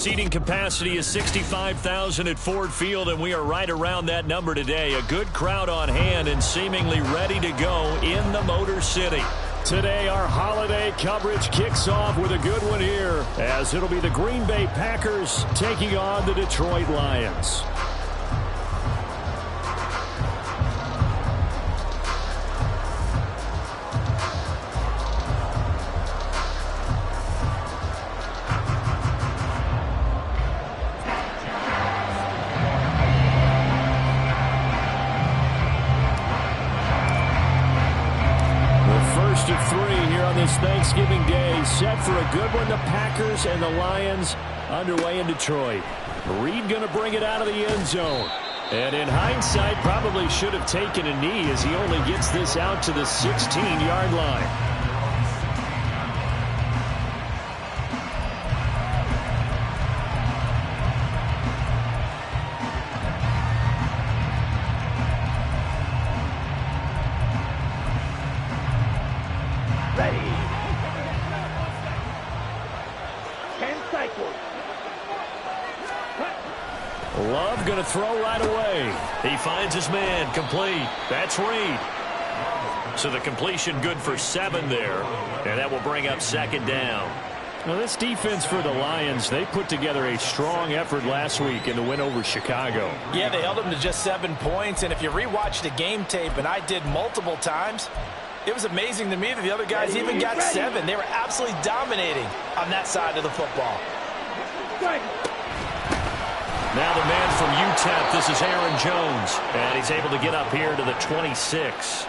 Seating capacity is 65,000 at Ford Field, and we are right around that number today. A good crowd on hand and seemingly ready to go in the Motor City. Today, our holiday coverage kicks off with a good one here, as it'll be the Green Bay Packers taking on the Detroit Lions. Of three here on this Thanksgiving Day, set for a good one. The Packers and the Lions underway in Detroit. Reed going to bring it out of the end zone. And in hindsight, probably should have taken a knee as he only gets this out to the 16-yard line. Love going to throw right away. He finds his man, complete. That's Reed. So the completion good for 7 there, and that will bring up second down. Now this defense for the Lions, they put together a strong effort last week in the win over Chicago. Yeah, they held them to just 7 points, and if you rewatch the game tape, and I did multiple times, it was amazing to me that the other guys even got 7. They were absolutely dominating on that side of the football. Now the man from UTEP, this is Aaron Jones, and he's able to get up here to the 26.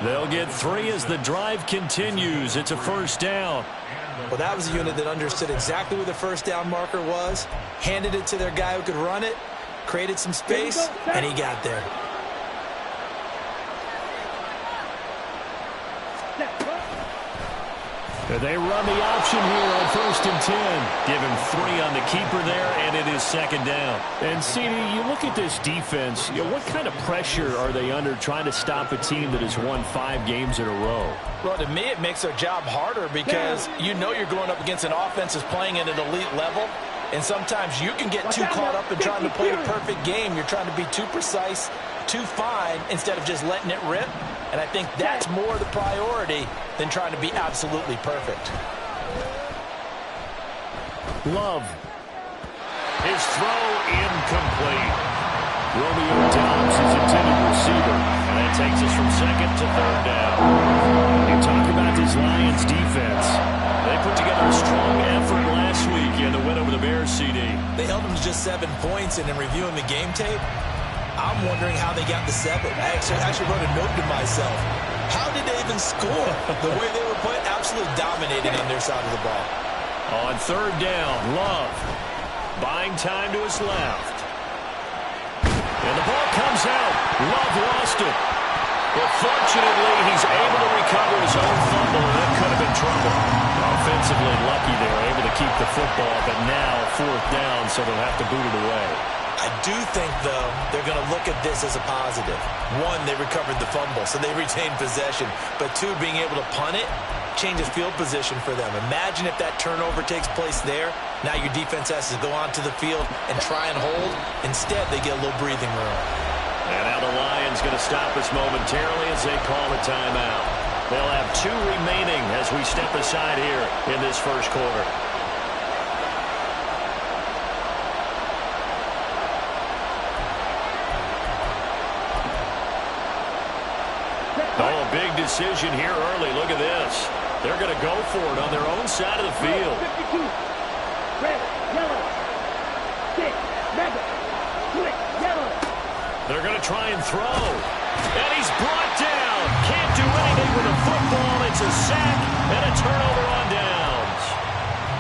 They'll get 3 as the drive continues. It's a first down. Well, that was a unit that understood exactly where the first down marker was, handed it to their guy who could run it, created some space, and he got there. They run the option here on 1st and 10. Give him 3 on the keeper there, and it is second down. And, CD, you look at this defense, what kind of pressure are they under trying to stop a team that has won 5 games in a row? Well, to me, it makes their job harder because you know you're going up against an offense that's playing at an elite level, and sometimes you can get too caught up in trying to play the perfect game. You're trying to be too precise, too fine, instead of just letting it rip. And I think that's more the priority than trying to be absolutely perfect. Love. His throw incomplete. Romeo Dobbs is intended receiver. And that takes us from 2nd to 3rd down. You talk about this Lions defense. They put together a strong effort last week in the win over the Bears, CD. They held them to just 7 points, and in reviewing the game tape, I'm wondering how they got the 7. I actually wrote a note to myself. How did they even score? The way they were playing, absolutely dominating on their side of the ball. On 3rd down, Love. Buying time to his left. And the ball comes out. Love lost it. But fortunately, he's able to recover his own fumble, and that could have been trouble. Offensively lucky there, able to keep the football, but now 4th down, so they'll have to boot it away. I do think, though, they're going to look at this as a positive. 1, they recovered the fumble, so they retained possession. But 2, being able to punt it changes field position for them. Imagine if that turnover takes place there. Now your defense has to go onto the field and try and hold. Instead, they get a little breathing room. And now the Lions going to stop us momentarily as they call a timeout. They'll have 2 remaining as we step aside here in this first quarter. Oh, big decision here early. Look at this. They're going to go for it on their own side of the field. 52. Red, yellow. 6, red, split, yellow. They're going to try and throw. And he's brought down. Can't do anything with the football. It's a sack and a turnover on downs.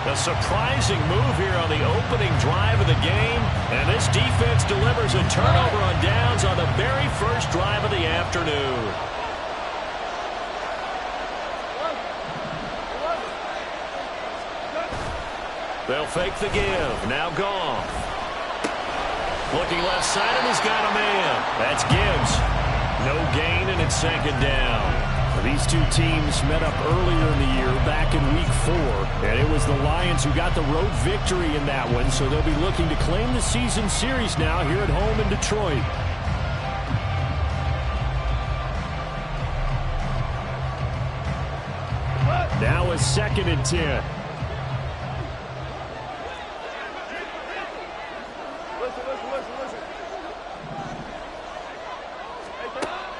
A surprising move here on the opening drive of the game. And this defense delivers a turnover on downs on the very first drive of the afternoon. They'll fake the give. Now Goff. Looking left side, and he's got a man. That's Gibbs. No gain, and it's second down. These two teams met up earlier in the year, back in Week 4, and it was the Lions who got the road victory in that one, so they'll be looking to claim the season series now here at home in Detroit. Now a 2nd and 10.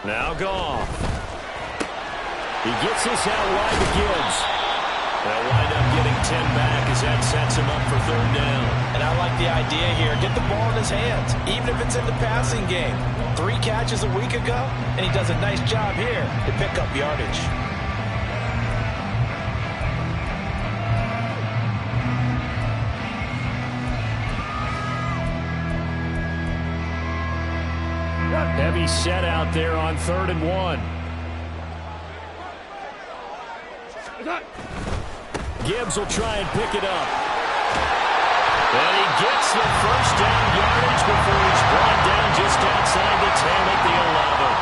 Now Goff. He gets this out wide to Gibbs. They'll wind up getting 10 back as that sets him up for 3rd down. And I like the idea here. Get the ball in his hands, even if it's in the passing game. 3 catches a week ago, and he does a nice job here to pick up yardage. Heavy set out there on 3rd and 1. Gibbs will try and pick it up. And he gets the 1st down yardage before he's brought down just outside the 10 at the 11.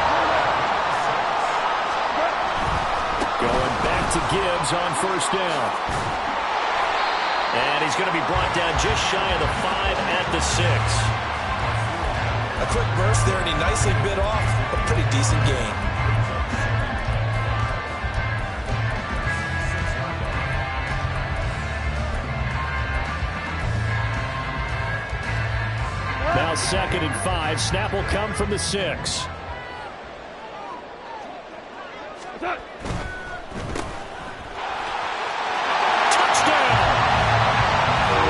Going back to Gibbs on 1st down. And he's going to be brought down just shy of the 5 at the 6. A quick burst there, and he nicely bit off a pretty decent gain. Now 2nd and 5. Snap will come from the 6. Touchdown!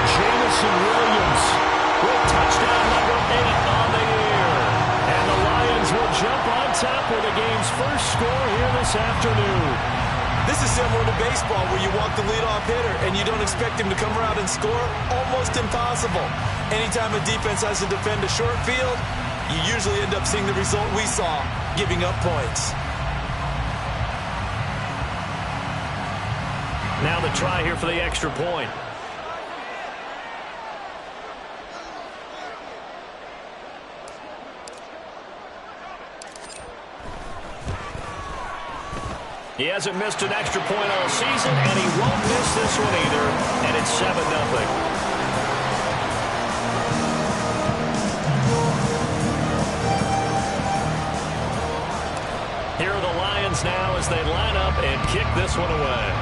Jamison Williams with touchdown number 8 on the year. And the Lions will jump on top with the game's first score here this afternoon. This is similar to baseball where you walk the leadoff hitter and you don't expect him to come around and score. Almost impossible. Anytime a defense has to defend a short field, you usually end up seeing the result we saw, giving up points. Now the try here for the extra point. He hasn't missed an extra point all season, and he won't miss this one either, and it's 7-0. Here are the Lions now as they line up and kick this one away.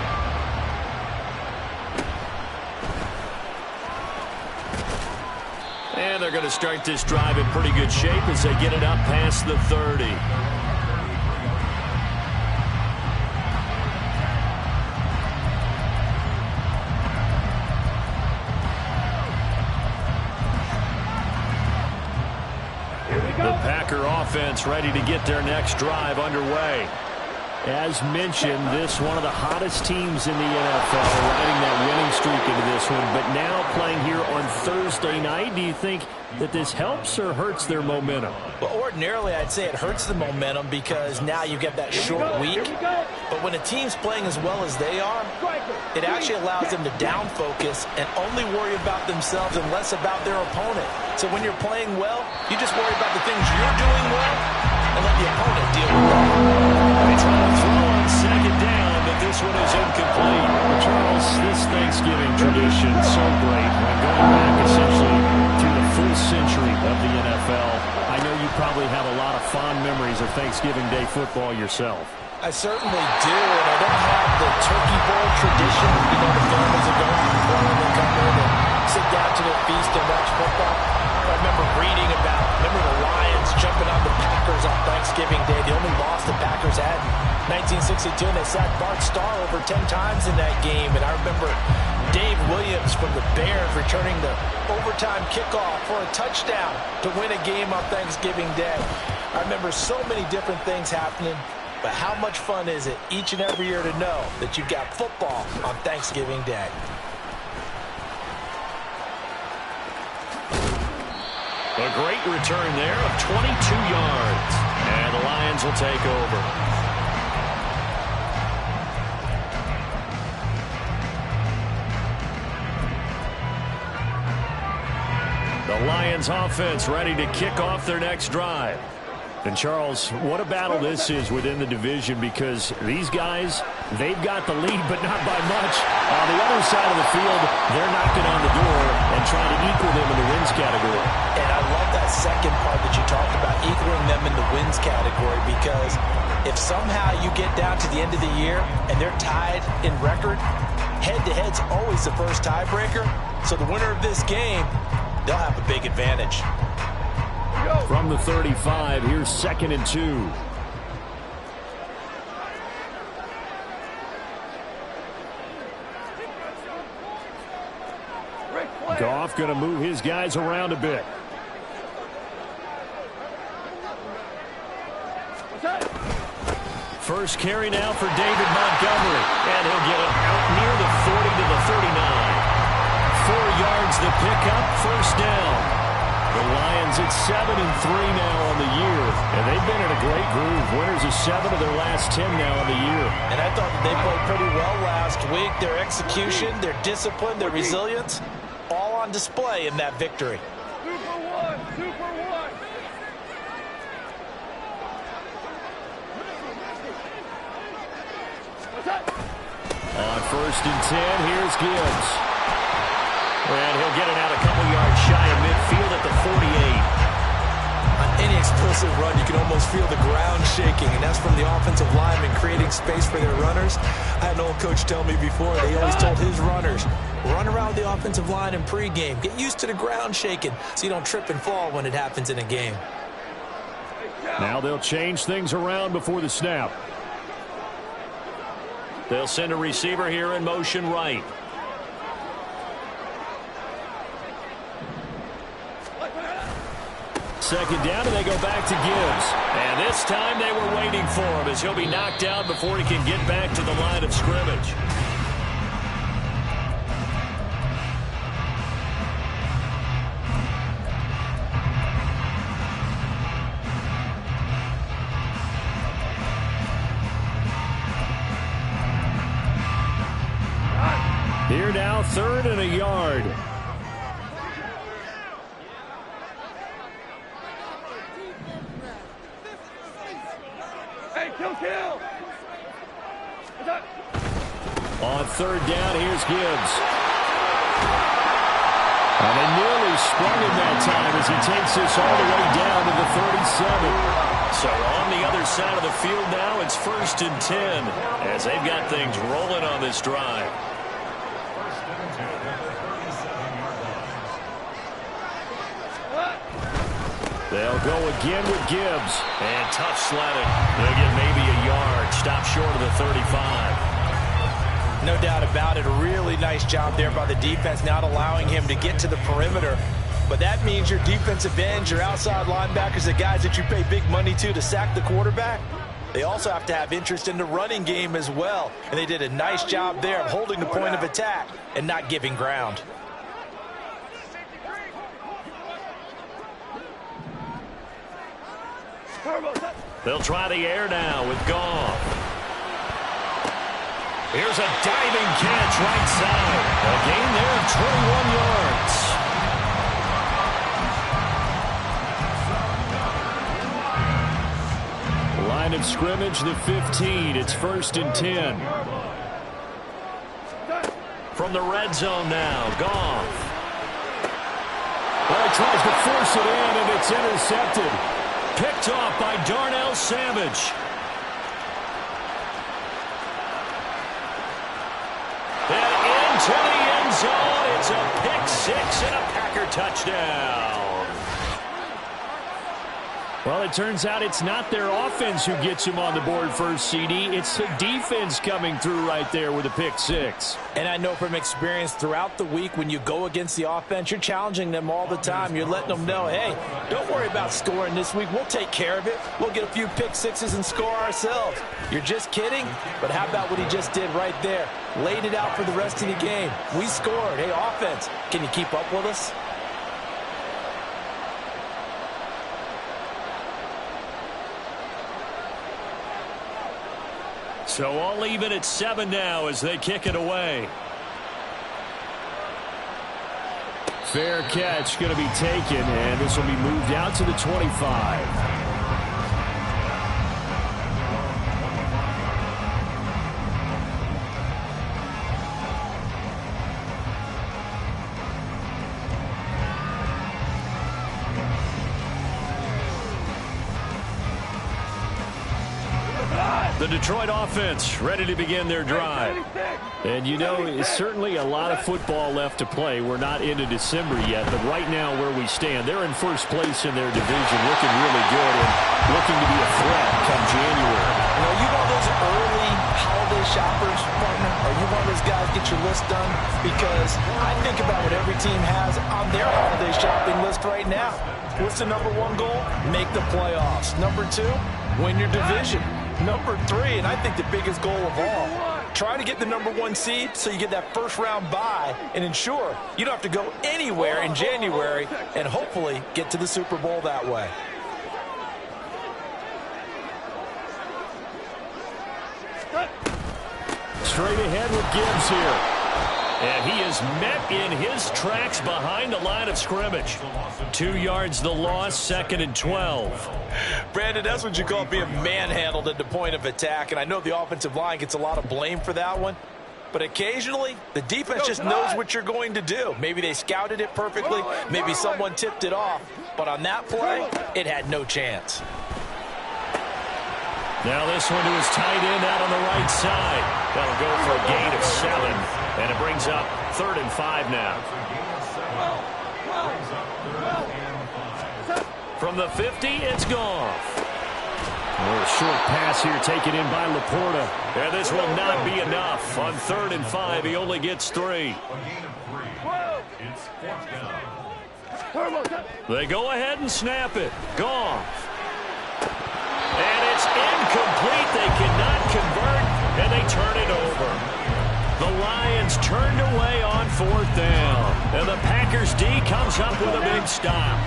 And they're going to start this drive in pretty good shape as they get it up past the 30. The Packer offense ready to get their next drive underway. As mentioned, this one of the hottest teams in the NFL, riding that winning streak into this one, but now playing here on Thursday night. Do you think that this helps or hurts their momentum? Well, ordinarily, I'd say it hurts the momentum because now you get that short week. But when a team's playing as well as they are, it actually allows them to down focus and only worry about themselves and less about their opponent. So when you're playing well, you just worry about the things you're doing well and let the opponent deal with that. They try to throw on 2nd down, but this one is incomplete. Charles, this Thanksgiving tradition so great when going back essentially to the full century of the NFL. I know you probably have a lot of fond memories of Thanksgiving Day football yourself. I certainly do, and I don't have the turkey bowl tradition. You know, the families are going before when they come in and sit down to their feast and watch football. I remember reading about, the Lions jumping on the Packers on Thanksgiving Day. The only loss the Packers had in 1962, and they sacked Bart Starr over 10 times in that game. And I remember Dave Williams from the Bears returning the overtime kickoff for a touchdown to win a game on Thanksgiving Day. I remember so many different things happening. But how much fun is it each and every year to know that you've got football on Thanksgiving Day? A great return there of 22 yards. And the Lions will take over. The Lions offense ready to kick off their next drive. And, Charles, what a battle this is within the division, because these guys, they've got the lead, but not by much. On the other side of the field, they're knocking on the door and trying to equal them in the wins category. And I love that second part that you talked about, equaling them in the wins category, because if somehow you get down to the end of the year and they're tied in record, head-to-head's always the first tiebreaker. So the winner of this game, they'll have a big advantage. From the 35, here's 2nd and 2. Goff going to move his guys around a bit. First carry now for David Montgomery, and he'll get it out near the 40 to the 39. 4 yards the pickup, first down. The Lions at 7-3 now on the year, and they've been in a great groove. Winners of 7 of their last 10 now on the year. And I thought that they played pretty well last week. Their execution, their discipline, their resilience, all on display in that victory. Super one, super one. On 1st and 10, here's Gibbs. And he'll get it out a couple yards shy of midfield at the 48. On any explosive run, you can almost feel the ground shaking, and that's from the offensive linemen creating space for their runners. I had an old coach tell me before, they always told his runners, run around the offensive line in pregame. Get used to the ground shaking so you don't trip and fall when it happens in a game. Now they'll change things around before the snap. They'll send a receiver here in motion right. Second down, and they go back to Gibbs. And this time they were waiting for him, as he'll be knocked out before he can get back to the line of scrimmage. Here now, 3rd and a yard. Kill. On 3rd down, here's Gibbs. And they nearly sprung him that time as he takes this all the way down to the 37. So on the other side of the field now, it's 1st and 10 as they've got things rolling on this drive. They'll go again with Gibbs. And tough sledding. They'll get maybe a yard. Stop short of the 35. No doubt about it. A really nice job there by the defense, not allowing him to get to the perimeter. But that means your defensive ends, your outside linebackers, the guys that you pay big money to sack the quarterback, they also have to have interest in the running game as well. And they did a nice job there of holding the point of attack and not giving ground. They'll try the air now with Goff. Here's a diving catch right side. A gain there of 21 yards. Line of scrimmage, the 15. It's 1st and 10. From the red zone now, Goff. Well, he tries to force it in, and it's intercepted. Picked off by Darnell Savage. And into the end zone. It's a pick 6 and a Packer touchdown. Well, it turns out it's not their offense who gets him on the board first, CD. It's the defense coming through right there with a pick 6. And I know from experience throughout the week, when you go against the offense, you're challenging them all the time. You're letting them know, hey, don't worry about scoring this week. We'll take care of it. We'll get a few pick 6s and score ourselves. You're just kidding? But how about what he just did right there? Laid it out for the rest of the game. We scored. Hey, offense, can you keep up with us? So all even at 7 now as they kick it away. Fair catch going to be taken, and this will be moved out to the 25. The Detroit offense ready to begin their drive. And you know, it's certainly a lot of football left to play. We're not into December yet, but right now where we stand, they're in first place in their division, looking really good and looking to be a threat come January. You know, you one of those early holiday shoppers, partner? Are you one of those guys get your list done? Because I think about what every team has on their holiday shopping list right now. What's the number one goal? Make the playoffs. Number two, win your division. Number three, and I think the biggest goal of all, try to get the number one seed so you get that first round bye and ensure you don't have to go anywhere in January and hopefully get to the Super Bowl that way. Straight ahead with Gibbs here. And he is met in his tracks behind the line of scrimmage. 2 yards the loss, 2nd and 12. Brandon, that's what you call being manhandled at the point of attack. And I know the offensive line gets a lot of blame for that one. But occasionally, the defense just knows what you're going to do. Maybe they scouted it perfectly. Maybe someone tipped it off. But on that play, it had no chance. Now this one to his tight end out on the right side. That'll go for a gain of 7. And it brings up 3rd and 5 now. From the 50, it's Goff. A short pass here taken in by Laporta. And this will not be enough. On 3rd and 5, he only gets 3. They go ahead and snap it. Goff. And it's incomplete. They cannot convert, and they turn it over. The Lions turned away on 4th down. And the Packers D comes up with a big stop.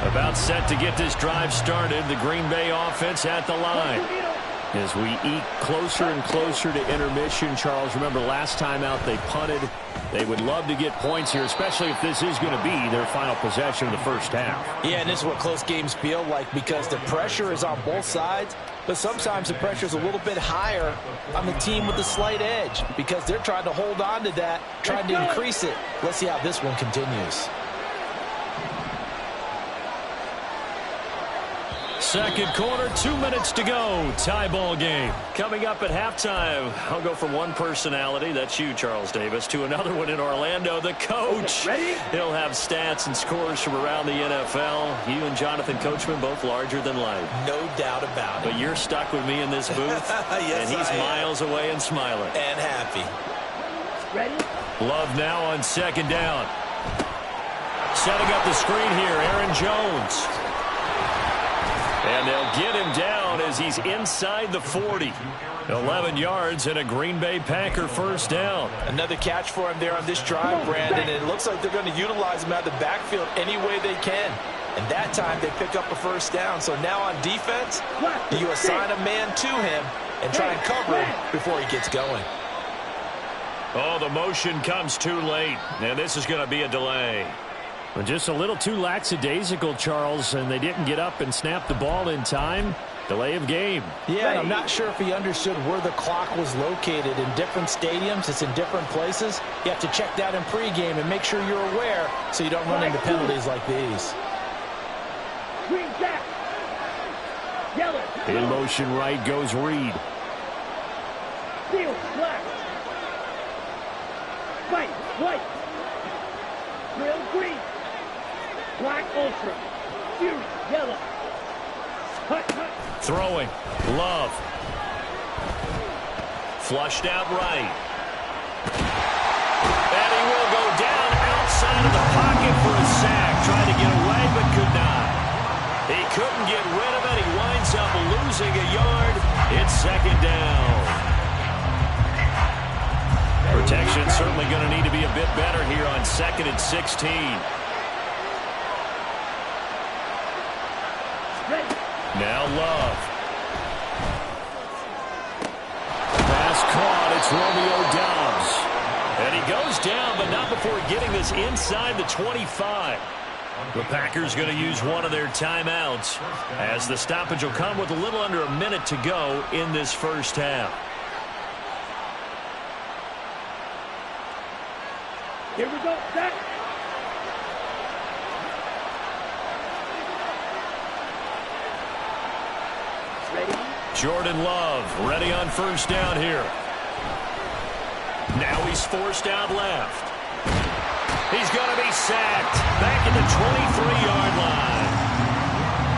About set to get this drive started. The Green Bay offense at the line. As we eke closer and closer to intermission, Charles, remember last time out they punted. They would love to get points here, especially if this is going to be their final possession of the first half. Yeah, and this is what close games feel like because the pressure is on both sides, but sometimes the pressure is a little bit higher on the team with the slight edge because they're trying to hold on to that, trying to increase it. Let's see how this one continues. Second quarter, 2 minutes to go. Tie ball game. Coming up at halftime, I'll go from one personality, that's you, Charles Davis, to another one in Orlando, the coach. Okay, ready? He'll have stats and scores from around the NFL. You and Jonathan Coachman both larger than life. No doubt about it. But you're stuck with me in this booth, yes, and he's miles away and smiling. And happy. Ready? Love now on 2nd down. Setting up the screen here, Aaron Jones. And they'll get him down as he's inside the 40. 11 yards and a Green Bay Packer first down. Another catch for him there on this drive, Brandon. And it looks like they're going to utilize him out of the backfield any way they can. And that time they pick up a first down. So now on defense, you assign a man to him and try and cover him before he gets going. Oh, the motion comes too late. And this is going to be a delay. Just a little too lackadaisical, Charles, and they didn't get up and snap the ball in time. Delay of game. Yeah, and I'm not sure if he understood where the clock was located. In different stadiums, it's in different places. You have to check that in pregame and make sure you're aware so you don't run into penalties like these. Green jack. Yellow. In motion right goes Reed. Steel black. White. White. Real green. Black ultra. Fuse yellow. Hut, hut. Throwing. Love. Flushed out right. And he will go down outside of the pocket for a sack. Trying to get away but could not. He couldn't get rid of it. He winds up losing a yard. It's 2nd down. Protection certainly going to need to be a bit better here on 2nd and 16. Now Love. Pass caught. It's Romeo Doubs. And he goes down, but not before getting this inside the 25. The Packers going to use one of their timeouts as the stoppage will come with a little under a minute to go in this first half. Here we go. Set. Ready? Jordan Love ready on first down here. Now he's forced out left. He's going to be sacked back at the 23-yard line.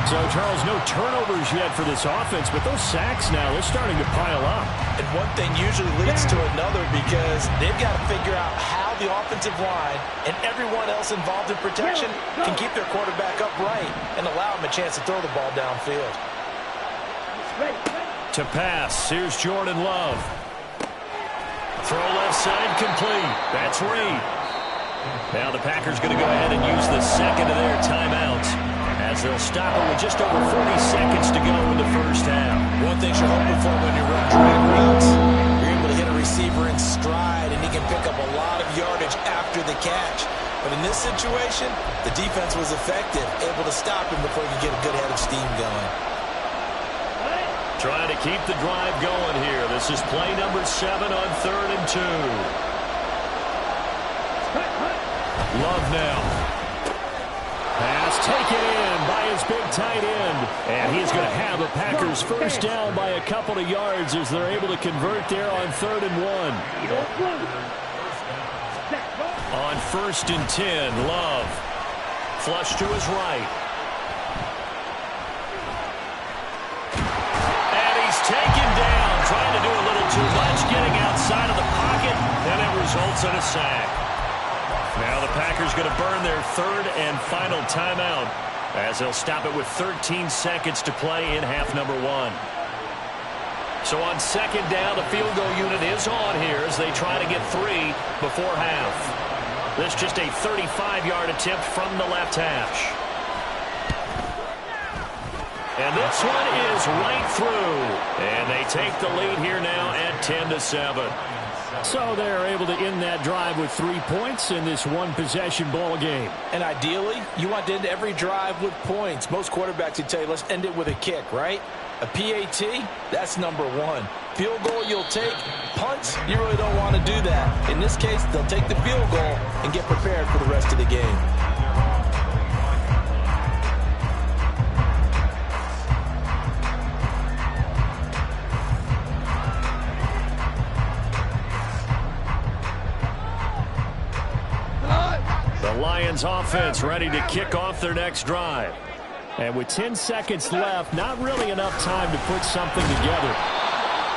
So, Charles, no turnovers yet for this offense, but those sacks now, they're starting to pile up. And one thing usually leads to another because they've got to figure out how the offensive line and everyone else involved in protection can keep their quarterback upright and allow him a chance to throw the ball downfield. To pass, here's Jordan Love. Throw left side complete. That's Reed. Now the Packers going to go ahead and use the second of their timeouts as they'll stop it with just over 40 seconds to go in the first half. One thing you're hoping for when you run drag routes, you're able to hit a receiver in stride and he can pick up a lot of yardage after the catch. But in this situation, the defense was effective, able to stop him before you get a good head of steam going. Trying to keep the drive going here. This is play number 7 on 3rd and 2. Love now. Pass taken in by his big tight end. And he's going to have a Packers first down by a couple of yards as they're able to convert there on 3rd and 1. On 1st and 10, Love. Flush to his right. Taken down, trying to do a little too much, getting outside of the pocket, and it results in a sack. Now the Packers going to burn their 3rd and final timeout as they'll stop it with 13 seconds to play in half number 1. So on 2nd down, the field goal unit is on here as they try to get 3 before half. This just a 35-yard attempt from the left hash. And this one is right through. And they take the lead here now at 10-7. So they're able to end that drive with 3 points in this one-possession ball game. And ideally, you want to end every drive with points. Most quarterbacks would tell you, let's end it with a kick, right? A PAT, that's number 1. Field goal you'll take. Punts, you really don't want to do that. In this case, they'll take the field goal and get prepared for the rest of the game. Lions offense ready to kick off their next drive. And with 10 seconds left, not really enough time to put something together.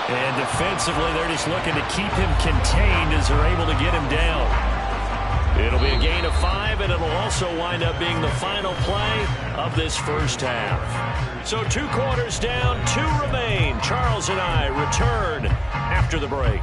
And defensively, they're just looking to keep him contained as they're able to get him down. It'll be a gain of 5, and it'll also wind up being the final play of this first half. So 2 quarters down, 2 remain. Charles and I return after the break.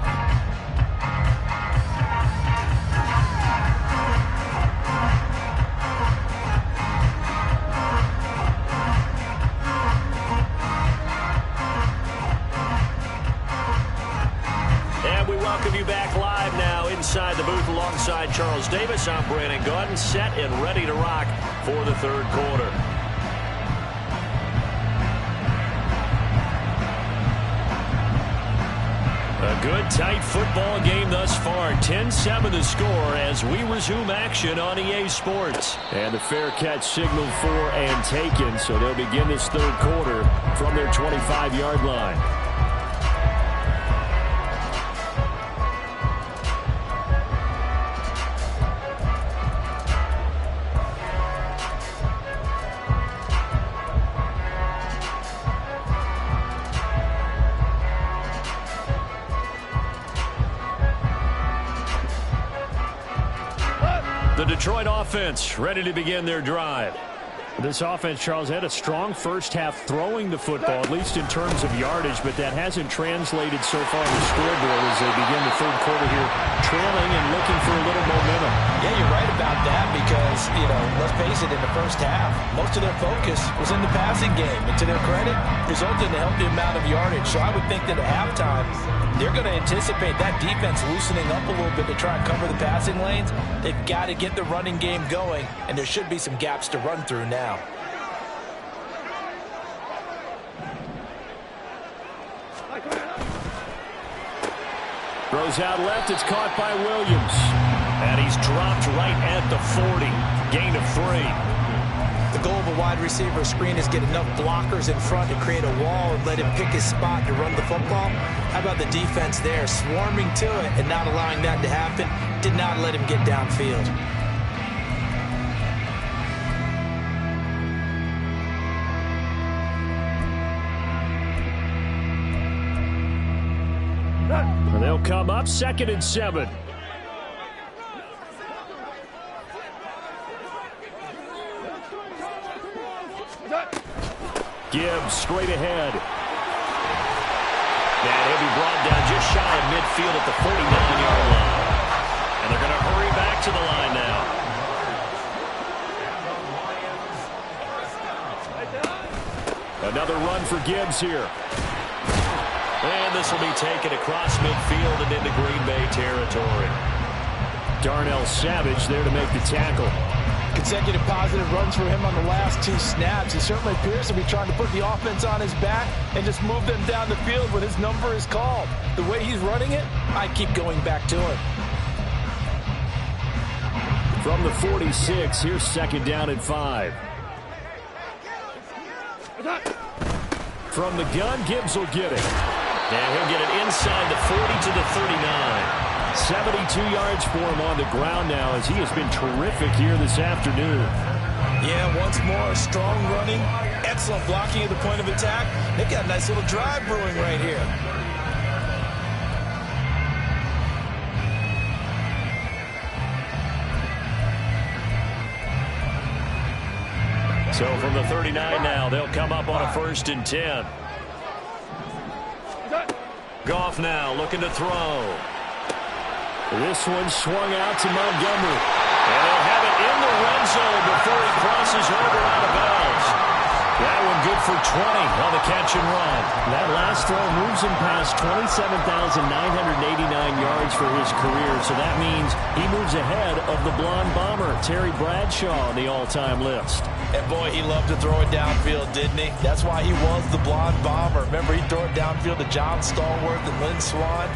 You back live now inside the booth alongside Charles Davis. I'm Brandon Gaudin, set and ready to rock for the 3rd quarter. A good, tight football game thus far. 10-7 the score as we resume action on EA Sports. And the fair catch signaled for and taken, so they'll begin this 3rd quarter from their 25-yard line. The Detroit offense ready to begin their drive. This offense, Charles, had a strong first half throwing the football, at least in terms of yardage, but that hasn't translated so far on the scoreboard as they begin the 3rd quarter here, trailing and looking for a little momentum. Yeah, you're right about that because, let's face it, in the first half, most of their focus was in the passing game. And to their credit, resulted in a healthy amount of yardage. So I would think that at halftime, they're going to anticipate that defense loosening up a little bit to try and cover the passing lanes. They've got to get the running game going, and there should be some gaps to run through now. Throws out left. It's caught by Williams. And he's dropped right at the 40. Gain of 3. The goal of a wide receiver screen is get enough blockers in front to create a wall and let him pick his spot to run the football. How about the defense there, swarming to it and not allowing that to happen? Did not let him get downfield. And they'll come up 2nd and 7. Gibbs straight ahead. And he'll be brought down just shy of midfield at the 49-yard line. And they're going to hurry back to the line now. Another run for Gibbs here. And this will be taken across midfield and into Green Bay territory. Darnell Savage there to make the tackle. Consecutive positive runs for him on the last 2 snaps. He certainly appears to be trying to put the offense on his back and just move them down the field when his number is called. The way he's running it, I keep going back to him. From the 46, here's 2nd down and 5. From the gun, Gibbs will get it. And he'll get it inside the 40 to the 39. 72 yards for him on the ground now as he has been terrific here this afternoon. Yeah, once more, strong running, excellent blocking at the point of attack. They've got a nice little drive brewing right here. So from the 39 now, they'll come up on a 1st and 10. Goff now looking to throw. This one swung out to Montgomery. And he'll have it in the red zone before he crosses over out of bounds. That one good for 20 on the catch and run. That last throw moves him past 27,989 yards for his career. So that means he moves ahead of the blonde bomber, Terry Bradshaw, on the all-time list. And boy, he loved to throw it downfield, didn't he? That's why he was the blonde bomber. Remember, he'd throw it downfield to John Stallworth and Lynn Swann.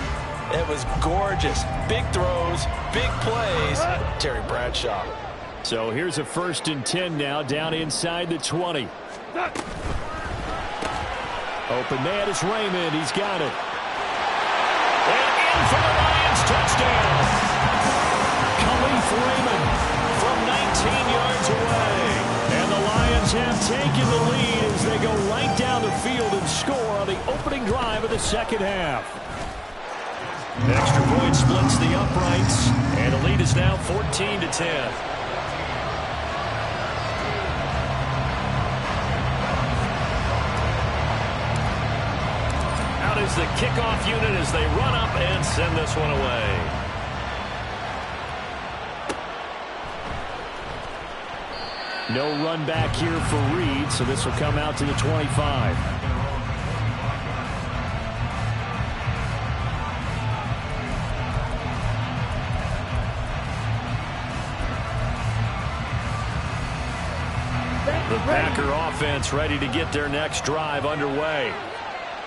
It was gorgeous. Big throws, big plays. Terry Bradshaw. So here's a 1st and 10 now, down inside the 20. Open man is Raymond. He's got it. And in for the Lions, touchdown. Khalif Raymond from 19 yards away. And the Lions have taken the lead as they go right down the field and score on the opening drive of the 2nd half. Extra point splits the uprights, and the lead is now 14-10. Out is the kickoff unit as they run up and send this one away. No run back here for Reed, so this will come out to the 25. The Packer offense ready to get their next drive underway.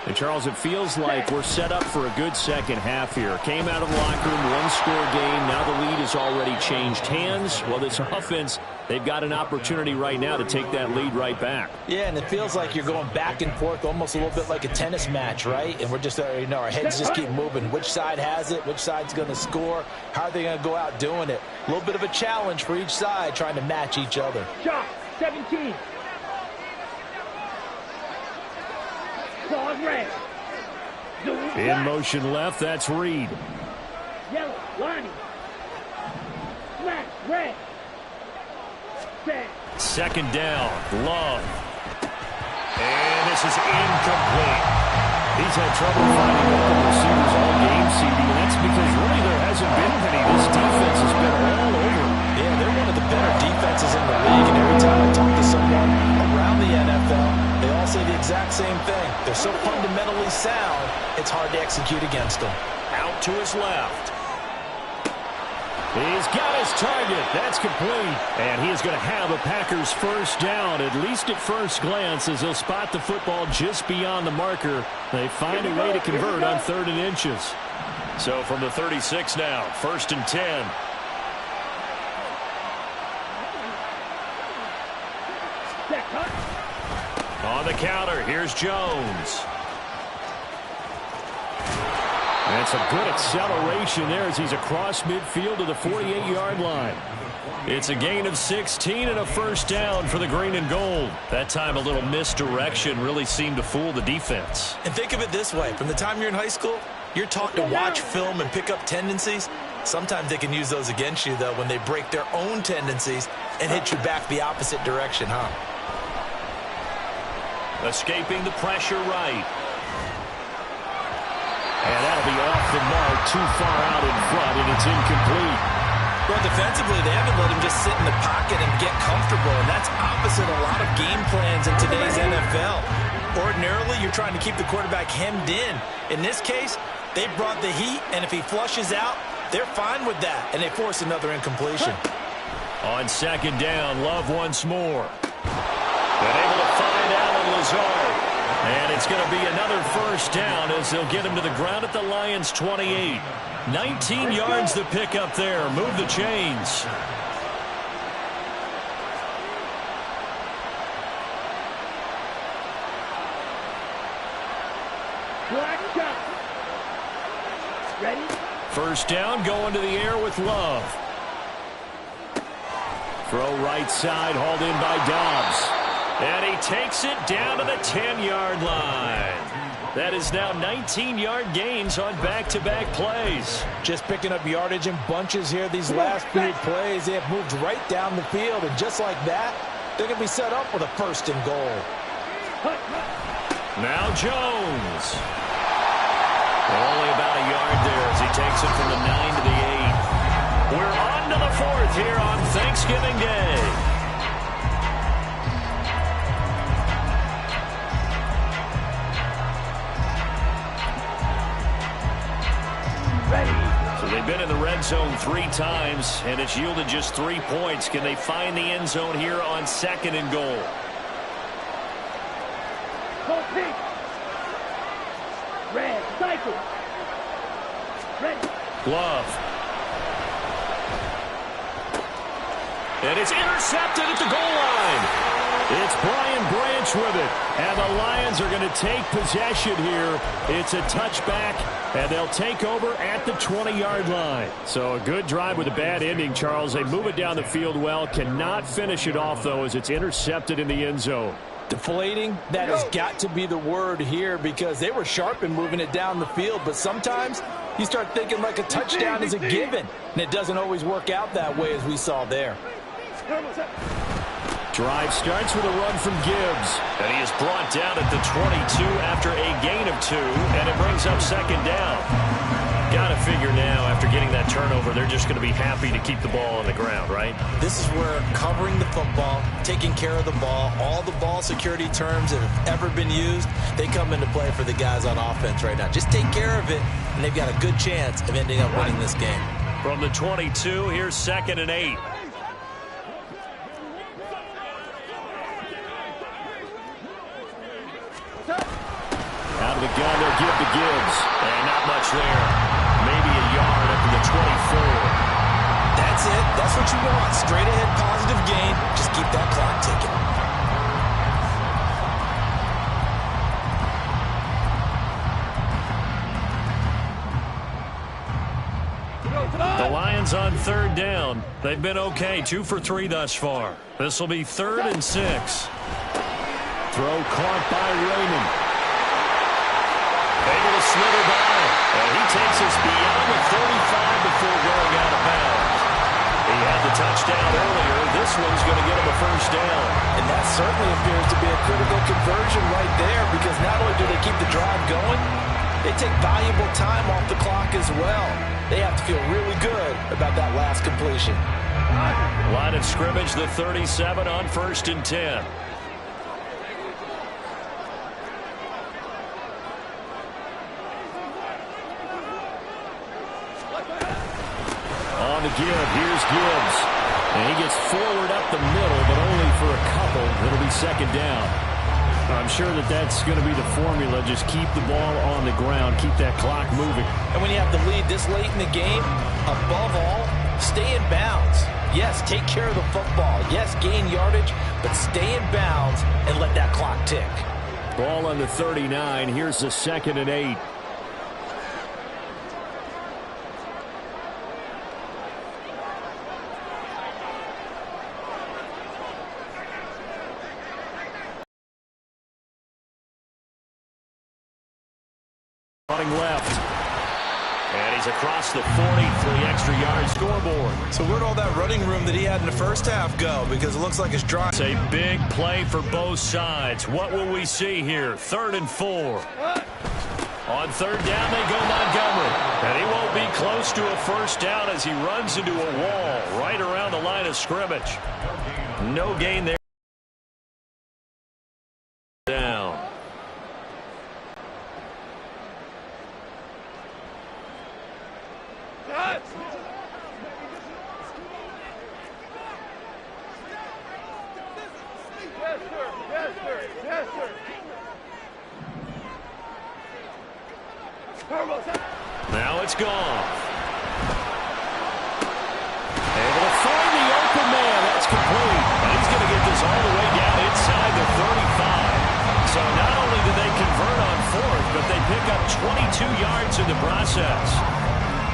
And, Charles, it feels like we're set up for a good 2nd half here. Came out of the locker room, 1-score game. Now the lead has already changed hands. Well, this offense, they've got an opportunity right now to take that lead right back. Yeah, and it feels like you're going back and forth almost a little bit like a tennis match, right? And we're just, our heads just keep moving. Which side has it? Which side's going to score? How are they going to go out doing it? A little bit of a challenge for each side trying to match each other. Shot, 17. Claws red. In motion left, that's Reed. Yellow, Lonnie. Black, red. Set. 2nd down, Love. And this is incomplete. He's had trouble finding open receivers all game, CD, and that's because really there hasn't been many. This defense has been all over. Yeah, they're one of the better defenses in the league, and every time I talk to someone around the NFL, they all say the exact same thing. They're so fundamentally sound, it's hard to execute against them. Out to his left. He's got his target. That's complete. And he is going to have a Packers 1st down, at least at first glance, as they'll spot the football just beyond the marker. They find a way to convert on 3rd and inches. So from the 36 now, 1st and 10. On the counter, here's Jones. That's a good acceleration there as he's across midfield to the 48-yard line. It's a gain of 16 and a first down for the green and gold. That time a little misdirection really seemed to fool the defense. And think of it this way. From the time you're in high school, you're taught to watch film and pick up tendencies. Sometimes they can use those against you, though, when they break their own tendencies and hit you back the opposite direction, huh? Escaping the pressure right. And that'll be off the mark, too far out in front, and it's incomplete. Well, defensively, they haven't let him just sit in the pocket and get comfortable, and that's opposite a lot of game plans in today's NFL. Ordinarily, you're trying to keep the quarterback hemmed in. In this case, they brought the heat, and if he flushes out, they're fine with that, and they force another incompletion. On second down, Love once more. Been able to find Allen Lazard. And it's going to be another first down as they'll get him to the ground at the Lions' 28. 19 yards to pick up there. Move the chains. Black shot. Ready? First down, going to the air with Love. Throw right side, hauled in by Dobbs. And he takes it down to the 10-yard line. That is now 19-yard gains on back-to-back plays. Just picking up yardage in bunches here these last few plays. They have moved right down the field, and just like that, they're going to be set up with a first and goal. Now Jones. Only about a yard there as he takes it from the 9 to the 8. We're on to the 4th here on Thanksgiving Day. So they've been in the red zone 3 times, and it's yielded just 3 points. Can they find the end zone here on second and goal? Red, cycle. Ready. Love. And it's intercepted at the goal line. It's Brian Branch with it. And the Lions are going to take possession here. It's a touchback, and they'll take over at the 20-yard line. So a good drive with a bad ending, Charles. They move it down the field well. Cannot finish it off, though, as it's intercepted in the end zone. Deflating, that has got to be the word here because they were sharp in moving it down the field. But sometimes you start thinking like a touchdown is a given, and it doesn't always work out that way as we saw there. Drive starts with a run from Gibbs. And he is brought down at the 22 after a gain of 2, and it brings up second down. Got to figure now, after getting that turnover, they're just going to be happy to keep the ball on the ground, right? This is where covering the football, taking care of the ball, all the ball security terms that have ever been used, they come into play for the guys on offense right now. Just take care of it, and they've got a good chance of ending up winning this game. From the 22, here's second and 8. Out of the gun, they'll give to Gibbs. And not much there. Maybe a yard up to the 24. That's it. That's what you want. Straight ahead positive gain. Just keep that clock ticking. The Lions on third down. They've been okay. 2 for 3 thus far. This will be 3rd and 6. Throw caught by Raymond. Able to slither by. And he takes us beyond the 35 before going out of bounds. He had the touchdown earlier. This one's going to get him a first down. And that certainly appears to be a critical conversion right there because not only do they keep the drive going, they take valuable time off the clock as well. They have to feel really good about that last completion. Line of scrimmage, the 37 on 1st and 10. On the give, here's Gibbs. And he gets forward up the middle, but only for a couple. It'll be second down. I'm sure that's going to be the formula. Just keep the ball on the ground. Keep that clock moving. And when you have the lead this late in the game, above all, Stay in bounds. Yes, take care of the football. Yes, gain yardage, but stay in bounds and let that clock tick. Ball on the 39. Here's the 2nd and 8. Running left. And he's across the 40 for the extra-yard scoreboard. So where'd all that running room that he had in the first half go? Because it looks like it's dry. It's a big play for both sides. What will we see here? 3rd and 4. On 3rd down, they go Montgomery. And he won't be close to a first down as he runs into a wall right around the line of scrimmage. No gain there. Down. Now it's gone. Able to find the open man. That's complete. And he's going to get this all the way down inside the 35. So not only did they convert on 4th, but they pick up 22 yards in the process.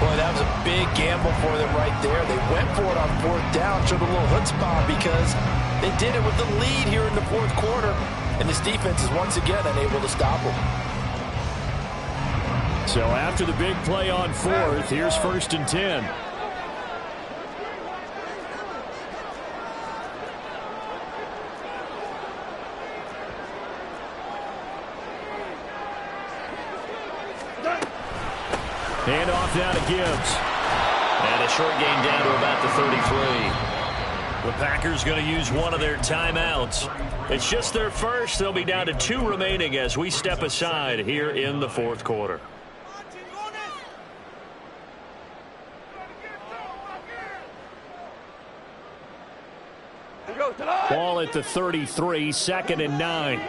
Boy, that was a big gamble for them right there. They went for it on 4th down, showed a little chutzpah because they did it with the lead here in the 4th quarter. And this defense is once again unable to stop them. So after the big play on 4th, here's 1st and 10. Hand off down to Gibbs. And a short gain down to about the 33. The Packers going to use one of their timeouts. It's just their first. They'll be down to 2 remaining as we step aside here in the 4th quarter. Ball at the 33, 2nd and 9.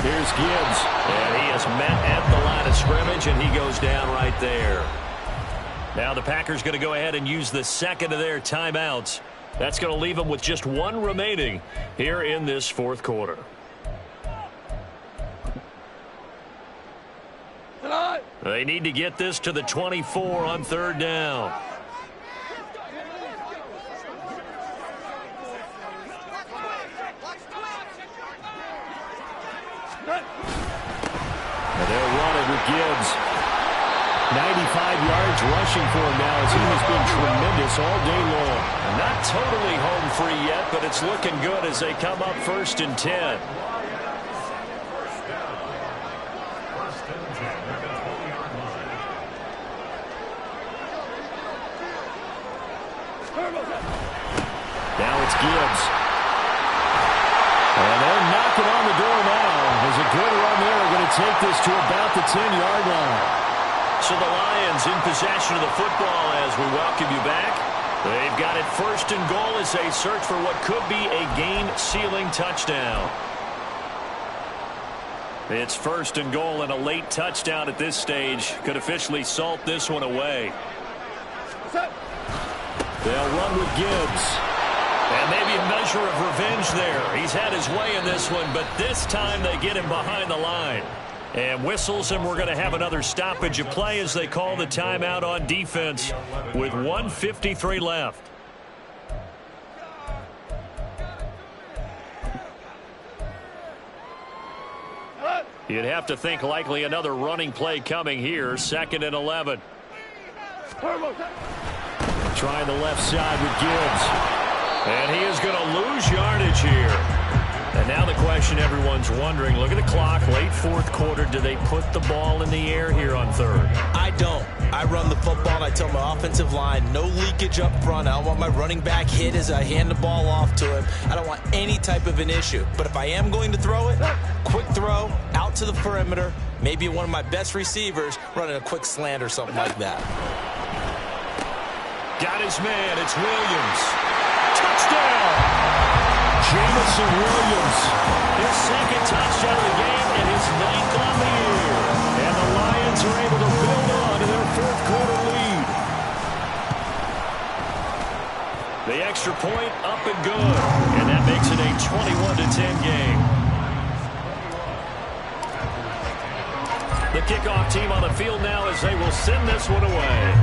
Here's Gibbs. And he is met at the line of scrimmage, and he goes down right there. Now the Packers going to go ahead and use the 2nd of their timeouts. That's going to leave them with just 1 remaining here in this 4th quarter. They need to get this to the 24 on 3rd down. And they'll run it with Gibbs. 95 yards rushing for him now as he has been tremendous all day long. Not totally home free yet, but it's looking good as they come up 1st and 10. Now it's Gibbs. And they're knocking on the door now. There's a good run there. They're going to take this to about the 10-yard line. So the Lions in possession of the football as we welcome you back. They've got it 1st and goal as they search for what could be a game-sealing touchdown. It's 1st and goal, and a late touchdown at this stage could officially salt this one away. They'll run with Gibbs. And maybe a measure of revenge there. He's had his way in this one, but this time they get him behind the line. And whistles, and we're going to have another stoppage of play as they call the timeout on defense with 1:53 left. You'd have to think likely another running play coming here. 2nd and 11. Trying the left side with Gibbs. And he is going to lose yardage here. And now the question everyone's wondering, look at the clock, late 4th quarter. Do they put the ball in the air here on 3rd? I don't. I run the football, and I tell my offensive line, no leakage up front. I don't want my running back hit as I hand the ball off to him. I don't want any type of an issue. But if I am going to throw it, quick throw, out to the perimeter, maybe one of my best receivers running a quick slant or something like that. Got his man. It's Williams. Touchdown! Jamison Williams. His second touchdown of the game and his 9th on the year. And the Lions are able to build on to their fourth quarter lead. The extra point up and good. And that makes it a 21-10 game. The kickoff team on the field now as they will send this one away.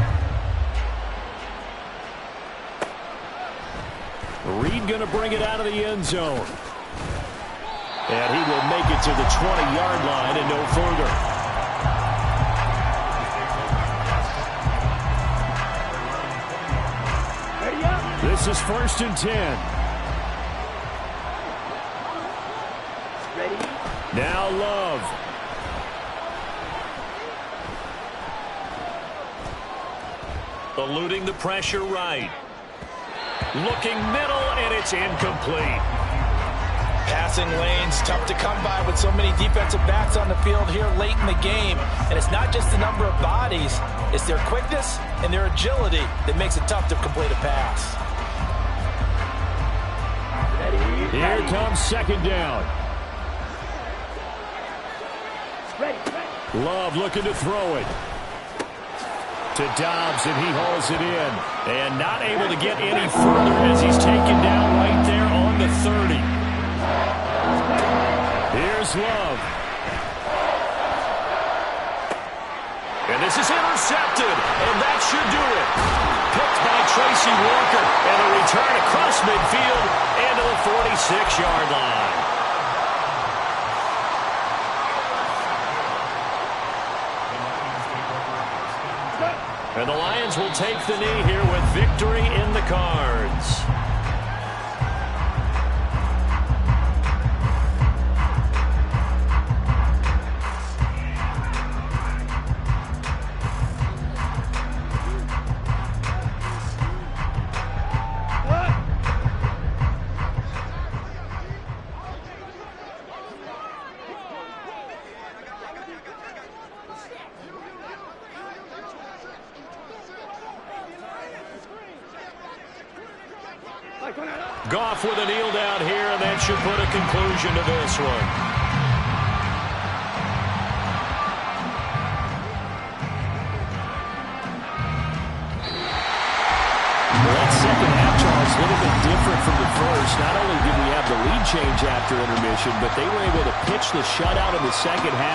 Reed going to bring it out of the end zone. And he will make it to the 20-yard line and no further. Ready up. This is 1st and 10. Ready. Now Love. Eluding the pressure right. Looking middle, and it's incomplete. Passing lanes, tough to come by with so many defensive backs on the field here late in the game. And it's not just the number of bodies, it's their quickness and their agility that makes it tough to complete a pass. Ready. Here comes 2nd down. Ready. Love looking to throw it. To Dobbs, and he hauls it in. And not able to get any further as he's taken down right there on the 30. Here's Love. And this is intercepted, and that should do it. Picked by Tracy Walker, and a return across midfield and to the 46-yard line. And the Lions will take the knee here with victory in the cards. Goff with a kneel down here, and that should put a conclusion to this one. That second half, Charles, a little bit different from the first. Not only did we have the lead change after intermission, but they were able to pitch the shutout in the second half.